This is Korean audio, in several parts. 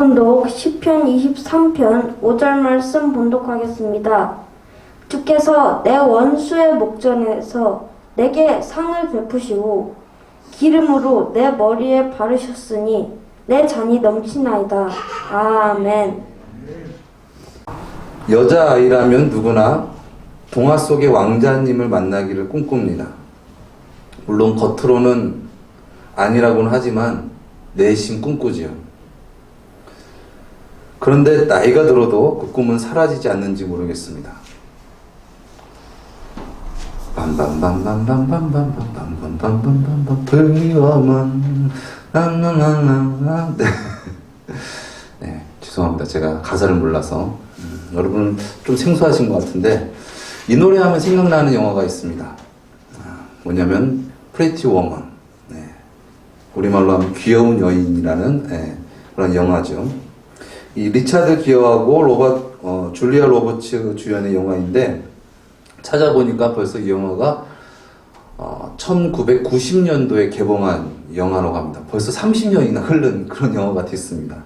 봉독 시편 23편 5절 말씀 봉독하겠습니다. 주께서 내 원수의 목전에서 내게 상을 베푸시고 기름으로 내 머리에 바르셨으니 내 잔이 넘치나이다. 아멘. 여자아이라면 누구나 동화 속의 왕자님을 만나기를 꿈꿉니다. 물론 겉으로는 아니라고는 하지만 내심 꿈꾸지요. 그런데 나이가 들어도 그 꿈은 사라지지 않는지 모르겠습니다. 빰빰빰빰빰빰빰빰빰빰빰빰빰빰 불리워만 네, 죄송합니다. 제가 가사를 몰라서 여러분 좀 생소하신 것 같은데 이 노래 하면 생각나는 영화가 있습니다. 뭐냐면 프리티 워먼, 우리말로 하면 귀여운 여인이라는 그런 영화죠. 이 리차드 기어하고 줄리아 로버츠 주연의 영화인데 찾아보니까 벌써 이 영화가 1990년도에 개봉한 영화라고 합니다. 벌써 30년이나 흐른 그런 영화가 됐습니다.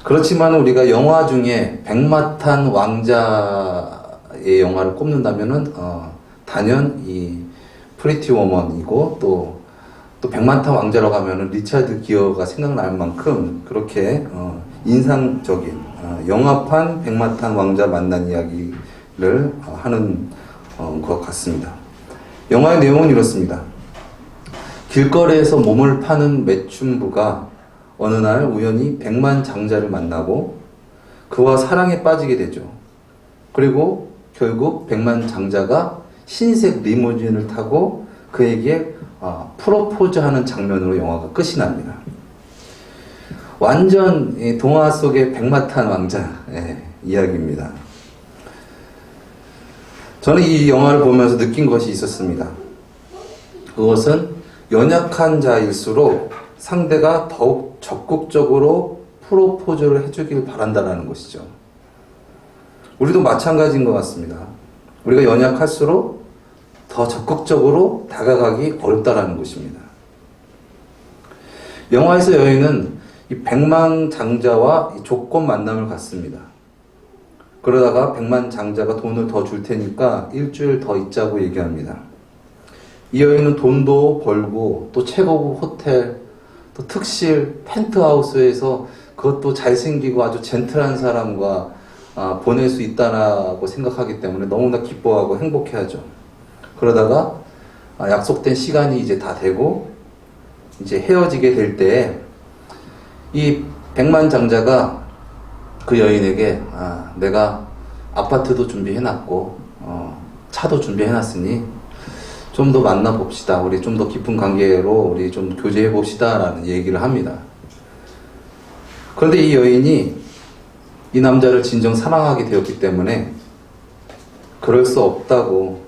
그렇지만 우리가 영화 중에 백마탄 왕자의 영화를 꼽는다면은 단연 이 프리티 워먼이고 또 백마탄 왕자라고 하면은 리차드 기어가 생각날 만큼 그렇게 인상적인 영화판 백마탄 왕자 만난 이야기를 하는 것 같습니다. 영화의 내용은 이렇습니다. 길거리에서 몸을 파는 매춘부가 어느 날 우연히 백만장자를 만나고 그와 사랑에 빠지게 되죠. 그리고 결국 백만장자가 흰색 리무진을 타고 그에게 프로포즈하는 장면으로 영화가 끝이 납니다. 완전 동화 속의 백마탄 왕자 이야기입니다. 저는 이 영화를 보면서 느낀 것이 있었습니다. 그것은 연약한 자일수록 상대가 더욱 적극적으로 프로포즈를 해주길 바란다는 것이죠. 우리도 마찬가지인 것 같습니다. 우리가 연약할수록 더 적극적으로 다가가기 어렵다는 것입니다. 영화에서 여인은 이 백만장자와 조건 만남을 갖습니다. 그러다가 백만장자가 돈을 더 줄 테니까 일주일 더 있자고 얘기합니다. 이 여인은 돈도 벌고 또 최고급 호텔, 또 특실, 펜트하우스에서 그것도 잘생기고 아주 젠틀한 사람과 보낼 수 있다고 생각하기 때문에 너무나 기뻐하고 행복해하죠. 그러다가 약속된 시간이 이제 다 되고 이제 헤어지게 될 때 이 백만장자가 그 여인에게 내가 아파트도 준비해놨고 차도 준비해놨으니 좀 더 만나봅시다. 우리 좀 더 깊은 관계로 우리 좀 교제해봅시다 라는 얘기를 합니다. 그런데 이 여인이 이 남자를 진정 사랑하게 되었기 때문에 그럴 수 없다고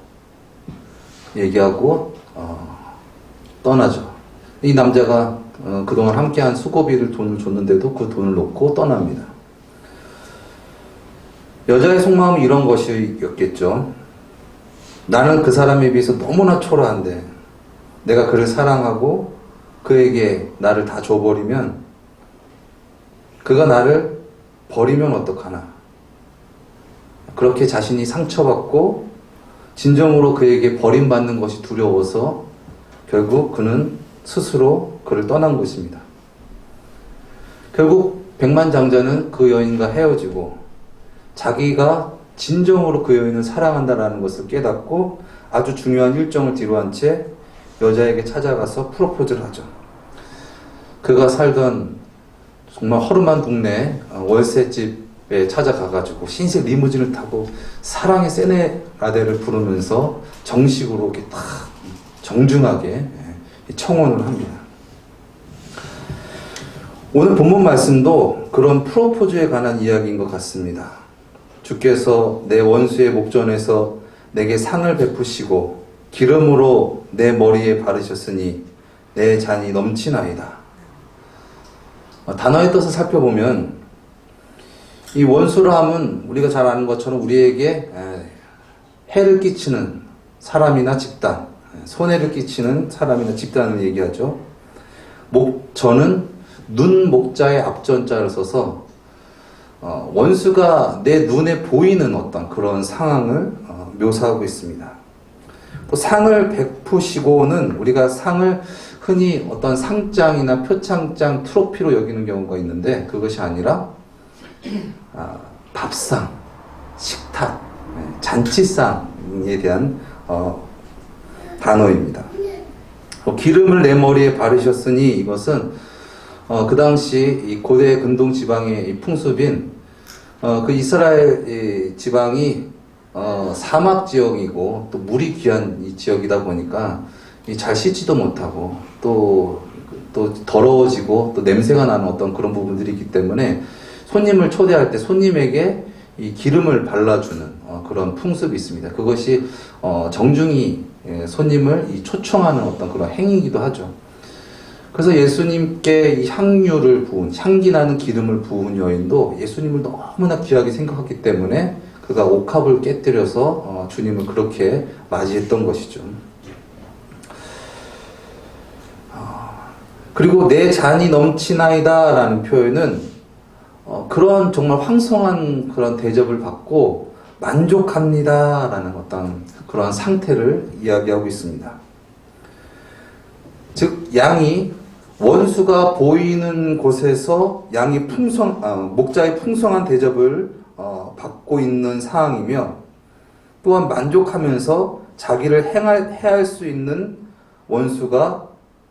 얘기하고 떠나죠. 이 남자가 그동안 함께한 수고비를 돈을 줬는데도 그 돈을 놓고 떠납니다. 여자의 속마음은 이런 것이었겠죠. 나는 그 사람에 비해서 너무나 초라한데 내가 그를 사랑하고 그에게 나를 다 줘버리면 그가 나를 버리면 어떡하나. 그렇게 자신이 상처받고 진정으로 그에게 버림받는 것이 두려워서 결국 그는 스스로 그를 떠난 것입니다. 결국 백만장자는 그 여인과 헤어지고 자기가 진정으로 그 여인을 사랑한다는 것을 깨닫고 아주 중요한 일정을 뒤로한 채 여자에게 찾아가서 프로포즈를 하죠. 그가 살던 정말 허름한 동네 월세집에 찾아가가지고 흰색 리무진을 타고 사랑의 세네라데를 부르면서 정식으로 이렇게 딱 정중하게 청혼을 합니다. 오늘 본문 말씀도 그런 프로포즈에 관한 이야기인 것 같습니다. 주께서 내 원수의 목전에서 내게 상을 베푸시고 기름으로 내 머리에 바르셨으니 내 잔이 넘치나이다. 단어의 뜻을 살펴보면 이 원수라 함은 우리가 잘 아는 것처럼 우리에게 해를 끼치는 사람이나 집단, 손해를 끼치는 사람이나 집단을 얘기하죠. 목전은 눈 목자의 앞전자를 써서 원수가 내 눈에 보이는 어떤 그런 상황을 묘사하고 있습니다. 상을 베푸시고는 우리가 상을 흔히 어떤 상장이나 표창장, 트로피로 여기는 경우가 있는데 그것이 아니라 밥상, 식탁, 잔치상에 대한 단어입니다. 기름을 내 머리에 바르셨으니 이것은 그 당시 이 고대 근동 지방의 이 풍습인 그 이스라엘 지방이 사막 지역이고 또 물이 귀한 이 지역이다 보니까 잘 씻지도 못하고 또 더러워지고 또 냄새가 나는 어떤 그런 부분들이 있기 때문에 손님을 초대할 때 손님에게 이 기름을 발라주는 그런 풍습이 있습니다. 그것이 정중히 손님을 초청하는 어떤 그런 행위이기도 하죠. 그래서 예수님께 이 향유를 부은, 향기 나는 기름을 부은 여인도 예수님을 너무나 귀하게 생각했기 때문에 그가 옥합을 깨뜨려서 주님을 그렇게 맞이했던 것이죠. 그리고 내 잔이 넘치나이다 라는 표현은 그런 정말 황송한 그런 대접을 받고 만족합니다 라는 어떤 그런 상태를 이야기하고 있습니다. 즉 양이 원수가 보이는 곳에서 양이 목자의 풍성한 대접을 받고 있는 상황이며 또한 만족하면서 자기를 해할 수 있는 원수가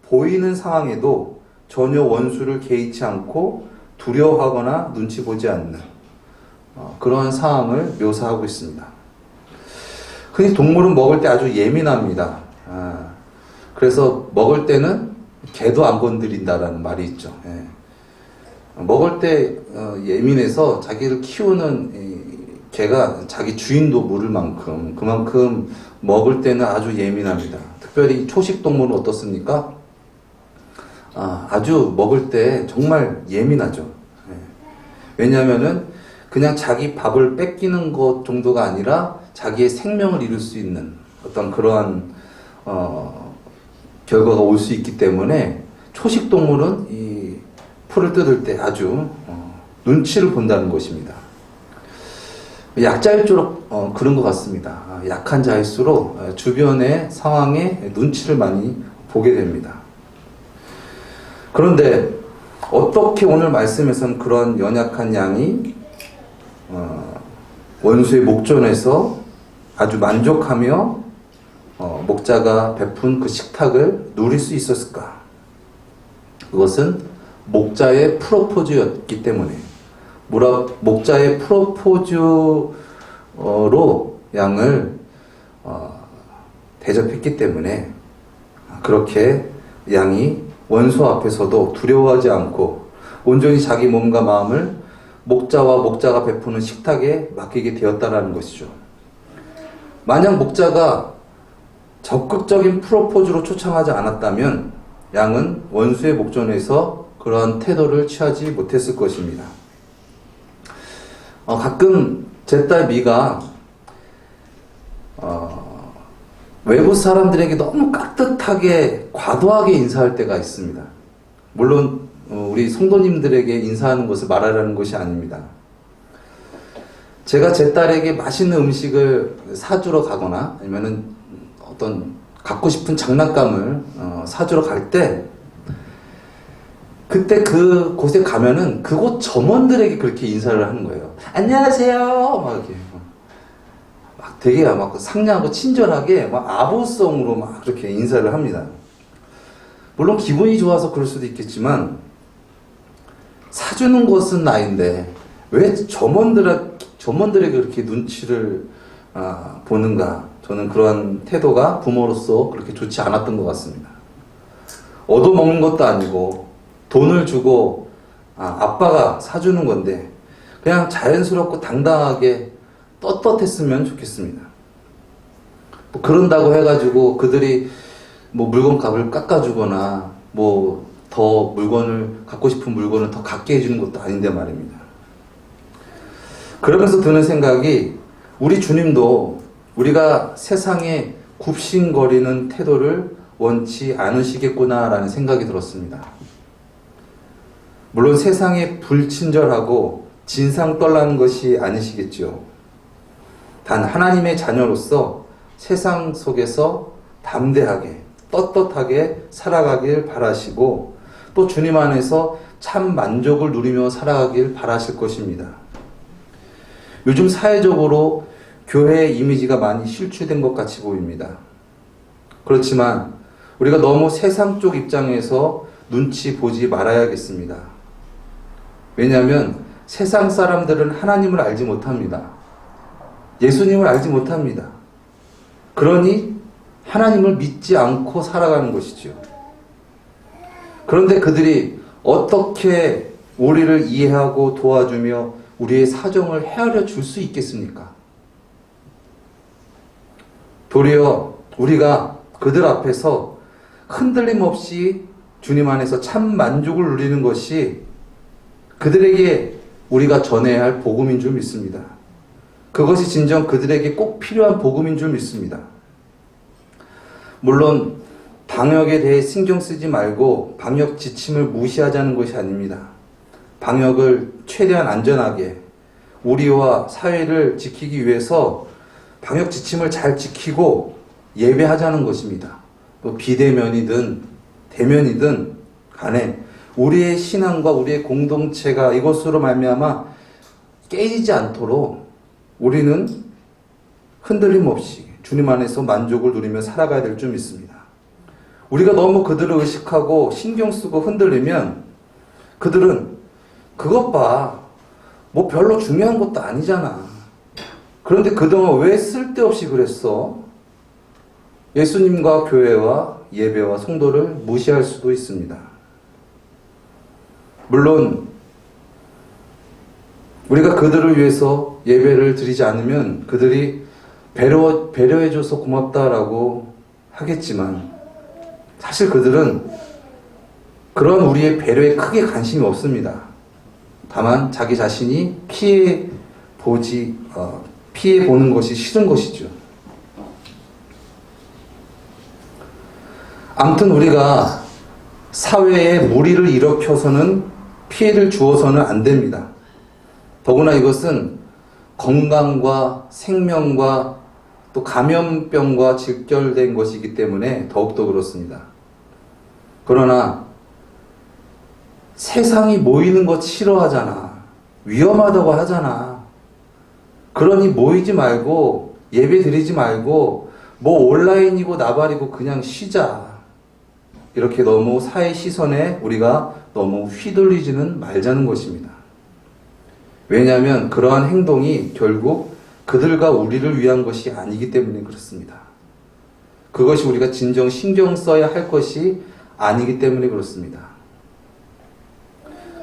보이는 상황에도 전혀 원수를 개의치 않고 두려워하거나 눈치 보지 않는 그러한 상황을 묘사하고 있습니다. 흔히 동물은 먹을 때 아주 예민합니다. 그래서 먹을 때는 개도 안 건드린다라는 말이 있죠. 먹을 때 예민해서 자기를 키우는 개가 자기 주인도 물을 만큼 그만큼 먹을 때는 아주 예민합니다. 특별히 초식 동물은 어떻습니까? 아주 먹을 때 정말 예민하죠. 왜냐하면은 그냥 자기 밥을 뺏기는 것 정도가 아니라 자기의 생명을 잃을 수 있는 어떤 그러한 결과가 올 수 있기 때문에 초식 동물은 이 풀을 뜯을 때 아주 눈치를 본다는 것입니다. 약자일수록 그런 것 같습니다. 약한 자일수록 주변의 상황에 눈치를 많이 보게 됩니다. 그런데 어떻게 오늘 말씀에서는 그런 연약한 양이 원수의 목전에서 아주 만족하며 목자가 베푼 그 식탁을 누릴 수 있었을까? 그것은 목자의 프로포즈였기 때문에 목자의 프로포즈로 양을 대접했기 때문에 그렇게 양이 원수 앞에서도 두려워하지 않고 온전히 자기 몸과 마음을 목자가 베푸는 식탁에 맡기게 되었다라는 것이죠. 만약 목자가 적극적인 프로포즈로 초청하지 않았다면 양은 원수의 목전에서 그러한 태도를 취하지 못했을 것입니다. 가끔 제 딸 미가 외부 사람들에게 너무 깍듯하게 과도하게 인사할 때가 있습니다. 물론 우리 성도님들에게 인사하는 것을 말하라는 것이 아닙니다. 제가 제 딸에게 맛있는 음식을 사주러 가거나 아니면은 어떤 갖고 싶은 장난감을 사주러 갈 때 그때 그 곳에 가면은 그곳 점원들에게 그렇게 인사를 하는 거예요. 안녕하세요. 막 이렇게 막 되게 막 상냥하고 친절하게 막 아부성으로 막 그렇게 인사를 합니다. 물론 기분이 좋아서 그럴 수도 있겠지만 사주는 것은 나인데 왜 점원들에게 그렇게 눈치를 보는가? 저는 그러한 태도가 부모로서 그렇게 좋지 않았던 것 같습니다. 얻어먹는 것도 아니고 돈을 주고 아빠가 사주는 건데 그냥 자연스럽고 당당하게 떳떳했으면 좋겠습니다. 뭐 그런다고 해가지고 그들이 뭐 물건값을 깎아주거나 뭐 더 갖고 싶은 물건을 더 갖게 해주는 것도 아닌데 말입니다. 그러면서 드는 생각이 우리 주님도 우리가 세상에 굽신거리는 태도를 원치 않으시겠구나라는 생각이 들었습니다. 물론 세상에 불친절하고 진상떨라는 것이 아니시겠죠. 단 하나님의 자녀로서 세상 속에서 담대하게 떳떳하게 살아가길 바라시고 또 주님 안에서 참 만족을 누리며 살아가길 바라실 것입니다. 요즘 사회적으로 교회의 이미지가 많이 실추된 것 같이 보입니다. 그렇지만 우리가 너무 세상 쪽 입장에서 눈치 보지 말아야겠습니다. 왜냐하면 세상 사람들은 하나님을 알지 못합니다. 예수님을 알지 못합니다. 그러니 하나님을 믿지 않고 살아가는 것이죠. 그런데 그들이 어떻게 우리를 이해하고 도와주며 우리의 사정을 헤아려 줄 수 있겠습니까? 도리어 우리가 그들 앞에서 흔들림 없이 주님 안에서 참 만족을 누리는 것이 그들에게 우리가 전해야 할 복음인 줄 믿습니다. 그것이 진정 그들에게 꼭 필요한 복음인 줄 믿습니다. 물론 방역에 대해 신경 쓰지 말고 방역 지침을 무시하자는 것이 아닙니다. 방역을 최대한 안전하게 우리와 사회를 지키기 위해서 방역 지침을 잘 지키고 예배하자는 것입니다. 또 비대면이든 대면이든 간에 우리의 신앙과 우리의 공동체가 이것으로 말미암아 깨지지 않도록 우리는 흔들림 없이 주님 안에서 만족을 누리며 살아가야 될 줄 믿습니다. 우리가 너무 그들을 의식하고 신경 쓰고 흔들리면 그들은 그것 봐, 뭐 별로 중요한 것도 아니잖아. 그런데 그동안 왜 쓸데없이 그랬어? 예수님과 교회와 예배와 성도를 무시할 수도 있습니다. 물론 우리가 그들을 위해서 예배를 드리지 않으면 그들이 배려해줘서 고맙다라고 하겠지만 사실 그들은 그런 우리의 배려에 크게 관심이 없습니다. 다만 자기 자신이 피해 보는 것이 싫은 것이죠. 아무튼 우리가 사회에 무리를 일으켜서는 피해를 주어서는 안 됩니다. 더구나 이것은 건강과 생명과 또 감염병과 직결된 것이기 때문에 더욱더 그렇습니다. 그러나 세상이 모이는 것 싫어하잖아. 위험하다고 하잖아. 그러니 모이지 말고 예배 드리지 말고 뭐 온라인이고 나발이고 그냥 쉬자. 이렇게 너무 사회 시선에 우리가 너무 휘둘리지는 말자는 것입니다. 왜냐하면 그러한 행동이 결국 그들과 우리를 위한 것이 아니기 때문에 그렇습니다. 그것이 우리가 진정 신경 써야 할 것이 아니기 때문에 그렇습니다.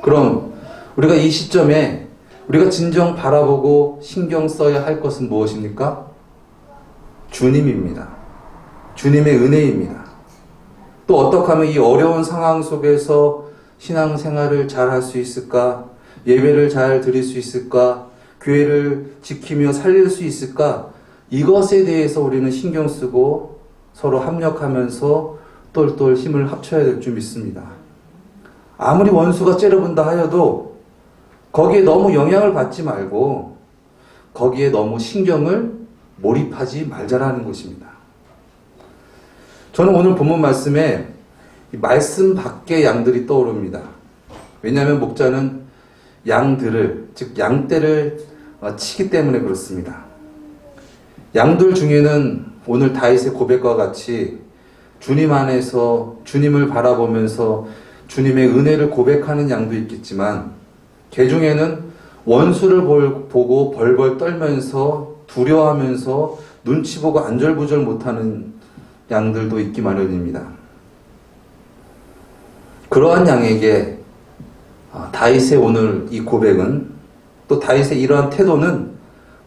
그럼 우리가 이 시점에 우리가 진정 바라보고 신경 써야 할 것은 무엇입니까? 주님입니다. 주님의 은혜입니다. 또 어떻게 하면 이 어려운 상황 속에서 신앙생활을 잘 할 수 있을까? 예배를 잘 드릴 수 있을까? 교회를 지키며 살릴 수 있을까? 이것에 대해서 우리는 신경 쓰고 서로 협력하면서 똘똘 힘을 합쳐야 될 줄 믿습니다. 아무리 원수가 째려본다 하여도 거기에 너무 영향을 받지 말고 거기에 너무 신경을 몰입하지 말자라는 것입니다. 저는 오늘 본문 말씀에 말씀 밖의 양들이 떠오릅니다. 왜냐하면 목자는 양들을, 즉 양떼를 치기 때문에 그렇습니다. 양들 중에는 오늘 다윗의 고백과 같이 주님 안에서 주님을 바라보면서 주님의 은혜를 고백하는 양도 있겠지만 개 중에는 원수를 보고 벌벌 떨면서 두려워하면서 눈치 보고 안절부절 못하는 양들도 있기 마련입니다. 그러한 양에게 다윗의 오늘 이 고백은 또 다윗의 이러한 태도는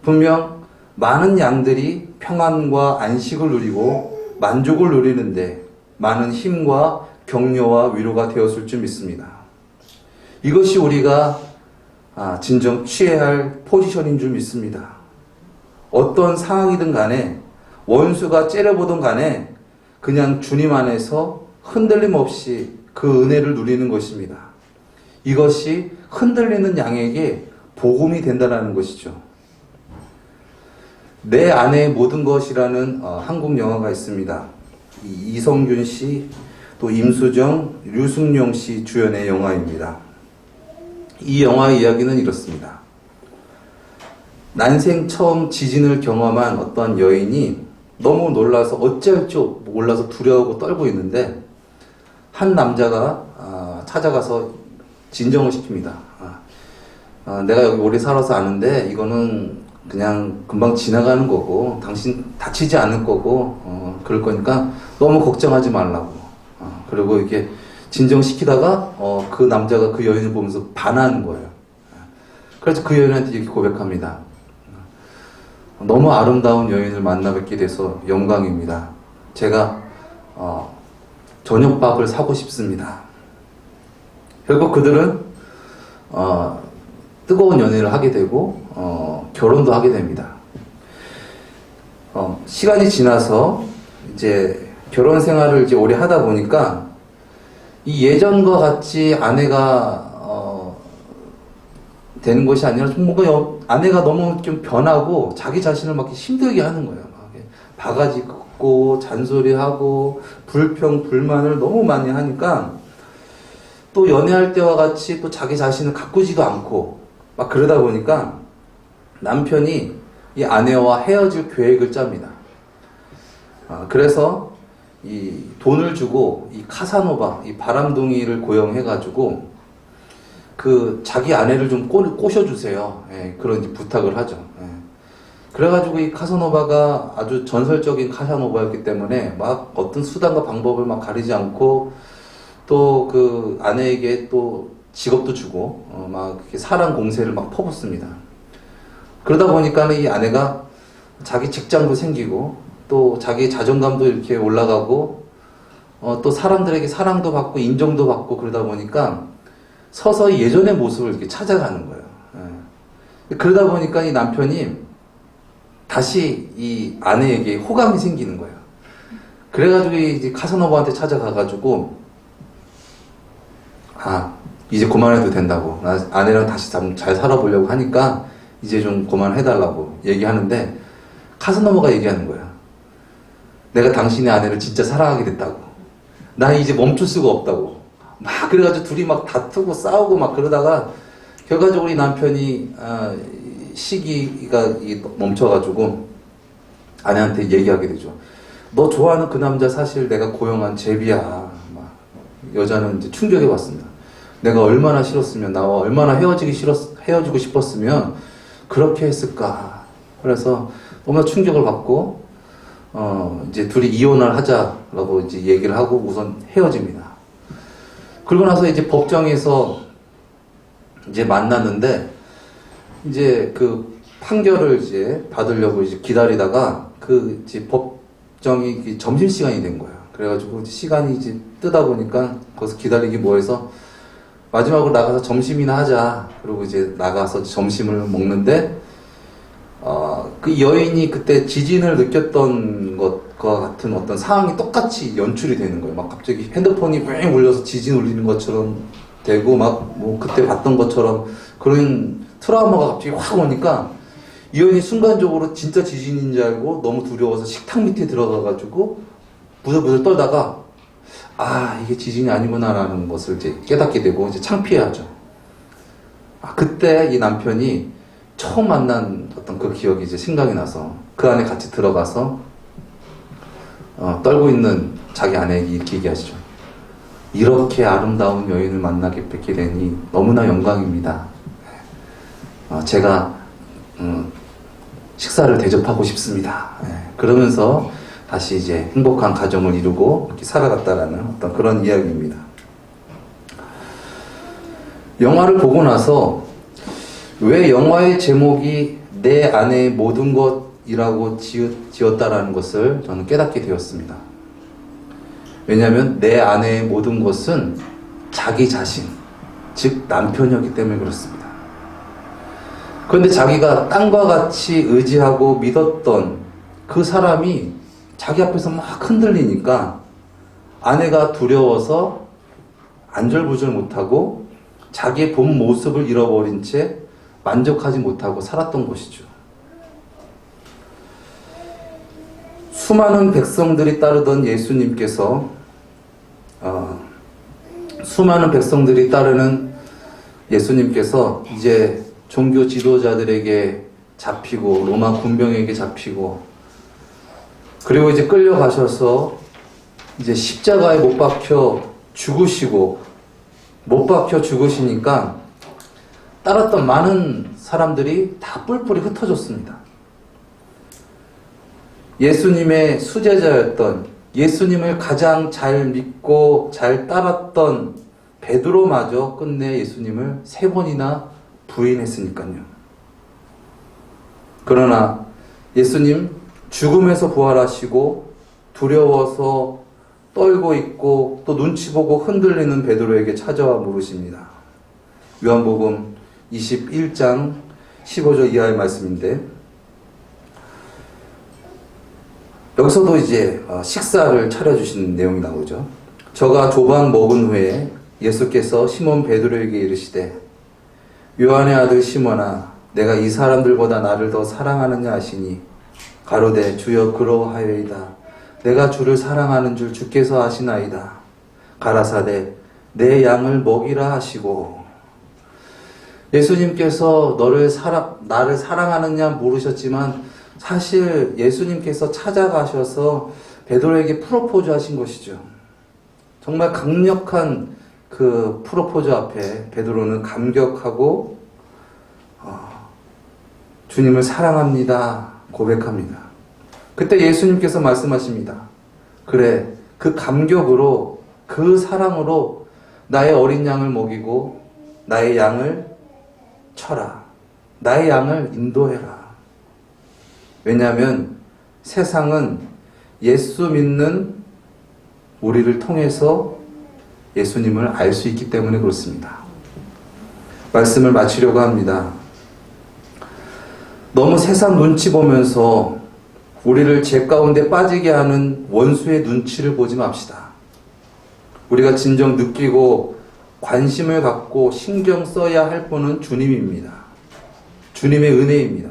분명 많은 양들이 평안과 안식을 누리고 만족을 누리는데 많은 힘과 격려와 위로가 되었을 줄 믿습니다. 이것이 우리가 진정 취해야 할 포지션인 줄 믿습니다. 어떤 상황이든 간에 원수가 째려보든 간에 그냥 주님 안에서 흔들림 없이 그 은혜를 누리는 것입니다. 이것이 흔들리는 양에게 복음이 된다는 것이죠. 내 아내의 모든 것이라는 한국 영화가 있습니다. 이성균 씨, 또 임수정, 류승룡 씨 주연의 영화입니다. 이 영화의 이야기는 이렇습니다. 난생 처음 지진을 경험한 어떤 여인이 너무 놀라서 어찌할 줄 몰라서 두려워하고 떨고 있는데 한 남자가 찾아가서 진정을 시킵니다. 내가 여기 오래 살아서 아는데 이거는 그냥 금방 지나가는 거고 당신 다치지 않을 거고 그럴 거니까 너무 걱정하지 말라고. 그리고 이렇게 진정시키다가 그 남자가 그 여인을 보면서 반하는 거예요. 그래서 그 여인한테 이렇게 고백합니다. 너무 아름다운 여인을 만나 뵙게 돼서 영광입니다. 제가 저녁밥을 사고 싶습니다. 결국 그들은 뜨거운 연애를 하게 되고 결혼도 하게 됩니다. 시간이 지나서 이제 결혼 생활을 이제 오래 하다 보니까 이 예전과 같이 아내가 되는 것이 아니라 좀 뭔가 아내가 너무 좀 변하고 자기 자신을 막 힘들게 하는 거예요. 막 바가지 긋고 잔소리하고 불평 불만을 너무 많이 하니까 또 연애할 때와 같이 또 자기 자신을 가꾸지도 않고 막 그러다 보니까 남편이 이 아내와 헤어질 계획을 짭니다. 그래서 이 돈을 주고 이 카사노바, 이 바람둥이를 고용해가지고 그 자기 아내를 좀 꼬셔주세요. 그런 이제 부탁을 하죠. 그래가지고 이 카사노바가 아주 전설적인 카사노바였기 때문에 막 어떤 수단과 방법을 막 가리지 않고 또 그 아내에게 또 직업도 주고 막 이렇게 사랑 공세를 막 퍼붓습니다. 그러다 보니까는 이 아내가 자기 직장도 생기고 또 자기 자존감도 이렇게 올라가고 또 사람들에게 사랑도 받고 인정도 받고 그러다 보니까 서서히 예전의 모습을 이렇게 찾아가는 거예요. 그러다 보니까 이 남편이 다시 이 아내에게 호감이 생기는 거예요. 그래가지고 이제 카사노바한테 찾아가가지고 이제 그만해도 된다고. 나 아내랑 다시 잘 살아보려고 하니까 이제 좀 그만해달라고 얘기하는데 카사노바가 얘기하는 거야. 내가 당신의 아내를 진짜 사랑하게 됐다고. 나 이제 멈출 수가 없다고. 막 그래가지고 둘이 막 다투고 싸우고 막 그러다가 결과적으로 이 남편이 시기가 멈춰가지고 아내한테 얘기하게 되죠. 너 좋아하는 그 남자 사실 내가 고용한 제비야. 막 여자는 이제 충격에 왔습니다. 내가 얼마나 싫었으면 나와 얼마나 헤어지고 싶었으면 그렇게 했을까. 그래서 너무나 충격을 받고 이제 둘이 이혼을 하자라고 이제 얘기를 하고 우선 헤어집니다. 그러고 나서 이제 법정에서 이제 만났는데 이제 그 판결을 이제 받으려고 이제 기다리다가 그 이제 법정이 점심 시간이 된 거예요. 그래가지고 이제 시간이 이제 뜨다 보니까 거기서 기다리기 뭐해서 마지막으로 나가서 점심이나 하자. 그리고 이제 나가서 점심을 먹는데 그 여인이 그때 지진을 느꼈던 것과 같은 어떤 상황이 똑같이 연출이 되는 거예요. 막 갑자기 핸드폰이 뺑 울려서 지진 울리는 것처럼 되고 막 뭐 그때 봤던 것처럼 그런 트라우마가 갑자기 확 오니까 이 여인이 순간적으로 진짜 지진인 줄 알고 너무 두려워서 식탁 밑에 들어가가지고 부들부들 떨다가 이게 지진이 아니구나라는 것을 이제 깨닫게 되고 이제 창피해하죠. 그때 이 남편이 처음 만난 어떤 그 기억이 이제 생각이 나서 그 안에 같이 들어가서 떨고 있는 자기 아내에게 이렇게 얘기하시죠. 이렇게 아름다운 여인을 만나게 뵙게 되니 너무나 영광입니다. 제가 식사를 대접하고 싶습니다. 그러면서 다시 이제 행복한 가정을 이루고 이렇게 살아갔다라는 어떤 그런 이야기입니다. 영화를 보고 나서 왜 영화의 제목이 내 아내의 모든 것이라고 지었다라는 것을 저는 깨닫게 되었습니다. 왜냐하면 내 아내의 모든 것은 자기 자신, 즉 남편이었기 때문에 그렇습니다. 그런데 자기가 땅과 같이 의지하고 믿었던 그 사람이 자기 앞에서 막 흔들리니까 아내가 두려워서 안절부절 못하고 자기의 본 모습을 잃어버린 채 만족하지 못하고 살았던 것이죠. 수많은 백성들이 따르던 예수님께서 수많은 백성들이 따르는 예수님께서 이제 종교 지도자들에게 잡히고 로마 군병에게 잡히고 그리고 이제 끌려가셔서 이제 십자가에 못 박혀 죽으시니까 따랐던 많은 사람들이 다 뿔뿔이 흩어졌습니다. 예수님의 수제자였던 예수님을 가장 잘 믿고 잘 따랐던 베드로마저 끝내 예수님을 3번이나 부인했으니까요. 그러나 예수님 죽음에서 부활하시고 두려워서 떨고 있고 또 눈치 보고 흔들리는 베드로에게 찾아와 물으십니다. 요한복음 21장 15절 이하의 말씀인데 여기서도 이제 식사를 차려주시는 내용이 나오죠. 저가 조각 먹은 후에 예수께서 시몬 베드로에게 이르시되 요한의 아들 시몬아 내가 이 사람들보다 나를 더 사랑하느냐 하시니 가로되 주여 그러하여이다. 내가 주를 사랑하는 줄 주께서 아시나이다. 가라사대 내 양을 먹이라 하시고 예수님께서 나를 사랑하느냐 물으셨지만 사실 예수님께서 찾아가셔서 베드로에게 프로포즈 하신 것이죠. 정말 강력한 그 프로포즈 앞에 베드로는 감격하고 주님을 사랑합니다 고백합니다. 그때 예수님께서 말씀하십니다. 그래 그 감격으로 그 사랑으로 나의 어린 양을 먹이고 나의 양을 쳐라. 나의 양을 인도해라. 왜냐하면 세상은 예수 믿는 우리를 통해서 예수님을 알 수 있기 때문에 그렇습니다. 말씀을 마치려고 합니다. 너무 세상 눈치 보면서 우리를 죄 가운데 빠지게 하는 원수의 눈치를 보지 맙시다. 우리가 진정 느끼고 관심을 갖고 신경 써야 할 분은 주님입니다. 주님의 은혜입니다.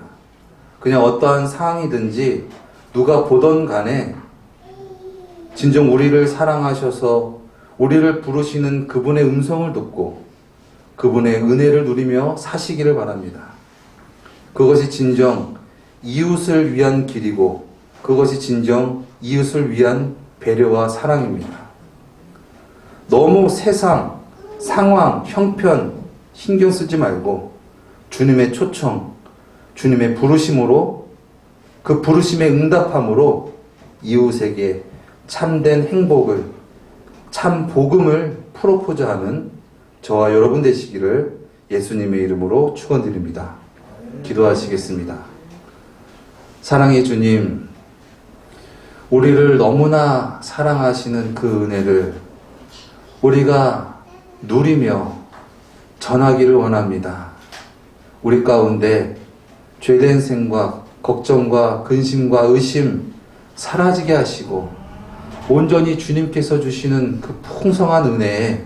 그냥 어떠한 상황이든지 누가 보던 간에 진정 우리를 사랑하셔서 우리를 부르시는 그분의 음성을 듣고 그분의 은혜를 누리며 사시기를 바랍니다. 그것이 진정 이웃을 위한 길이고 그것이 진정 이웃을 위한 배려와 사랑입니다. 너무 세상, 상황, 형편 신경 쓰지 말고 주님의 초청, 주님의 부르심으로 그 부르심에 응답함으로 이웃에게 참된 행복을 참 복음을 프로포즈하는 저와 여러분 되시기를 예수님의 이름으로 축원드립니다. 기도하시겠습니다. 사랑의 주님, 우리를 너무나 사랑하시는 그 은혜를 우리가 누리며 전하기를 원합니다. 우리 가운데 죄된 생각, 걱정과 근심과 의심 사라지게 하시고 온전히 주님께서 주시는 그 풍성한 은혜에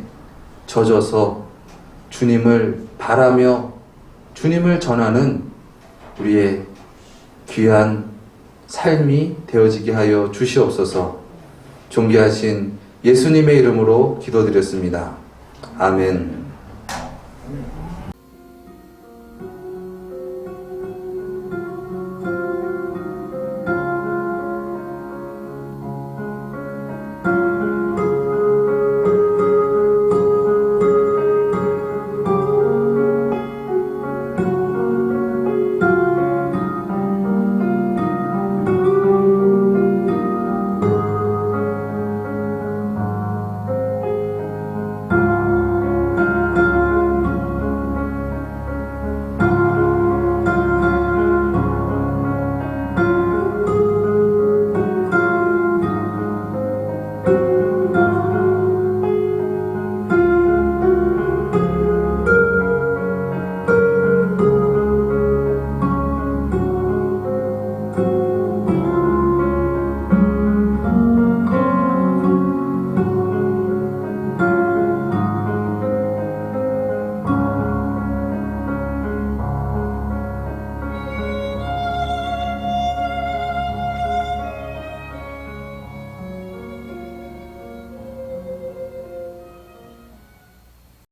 젖어서 주님을 바라며 주님을 전하는 우리의 귀한 삶이 되어지게 하여 주시옵소서. 존귀하신 예수님의 이름으로 기도드렸습니다. 아멘.